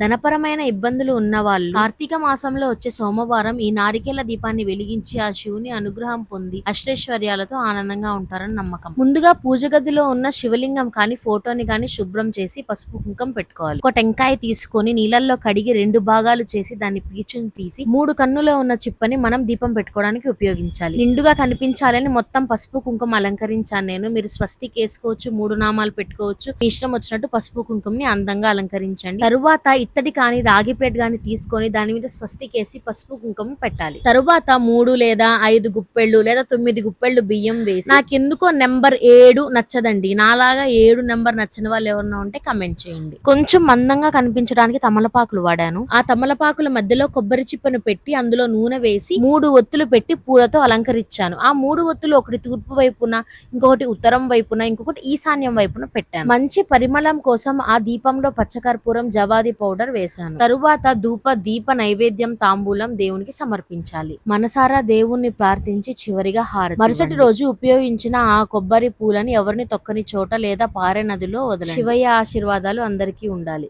ధనపరమైన ఇబ్బందులు ఉన్నవాళ్ళు కార్తీక మాసంలో వచ్చే సోమవారం ఈ నారికేల దీపాన్ని వెలిగించి ఆ శివుని అనుగ్రహం పొంది అష్టైశ్వర్యాలతో ఆనందంగా ఉంటారని నమ్మకం. ముందుగా పూజ గదిలో ఉన్న శివలింగం కానీ ఫోటోని కానీ శుభ్రం చేసి పసుపు కుంకం పెట్టుకోవాలి. ఒక టెంకాయ తీసుకొని నీళ్ళల్లో కడిగి 2 భాగాలు చేసి దాన్ని పీచుని తీసి 3 కన్నులో ఉన్న చిప్పని మనం దీపం పెట్టుకోవడానికి ఉపయోగించాలి. నిండుగా కనిపించాలని మొత్తం పసుపు కుంకం అలంకరించాను నేను. మీరు స్వస్తికి వేసుకోవచ్చు, 3 నామాలు పెట్టుకోవచ్చు. మీ ఇష్టం వచ్చినట్టు పసుపు కుంకంని అందంగా అలంకరించండి. తరువాత ఇత్తడి కానీ రాగి ప్లేట్ కానీ తీసుకొని దాని మీద స్వస్తికేసి పసుపు కుంకుమ పెట్టాలి. తరువాత 3 లేదా 5 గుప్పెళ్ళు లేదా 9 గుప్పెళ్ళు బియ్యం వేసి, నాకెందుకో నెంబర్ 7 నచ్చదండి, నాలాగా 7 నెంబర్ నచ్చని వాళ్ళు ఎవరన్నా ఉంటే కమెంట్ చేయండి. కొంచెం మందంగా కనిపించడానికి తమలపాకులు వాడాను. ఆ తమలపాకుల మధ్యలో కొబ్బరి చిప్పను పెట్టి అందులో నూనె వేసి 3 ఒత్తులు పెట్టి పూలతో అలంకరించాను. ఆ 3 ఒత్తులు ఒకటి తూర్పు వైపున, ఇంకొకటి ఉత్తరం వైపున, ఇంకొకటి ఈశాన్యం వైపున పెట్టాను. మంచి పరిమళం కోసం ఆ దీపంలో పచ్చకర్పూరం, జవాది పౌడర్ వేశాను. తరువాత దీప నైవేద్యం తాంబూలం దేవునికి సమర్పించాలి. మనసారా దేవుణ్ణి ప్రార్థించి చివరిగా హారతి. మరుసటి రోజు ఉపయోగించిన ఆ కొబ్బరి పూలని ఎవరిని తొక్కని చోట లేదా పారే నదిలో వదలండి. శివయ్య ఆశీర్వాదాలు అందరికీ ఉండాలి.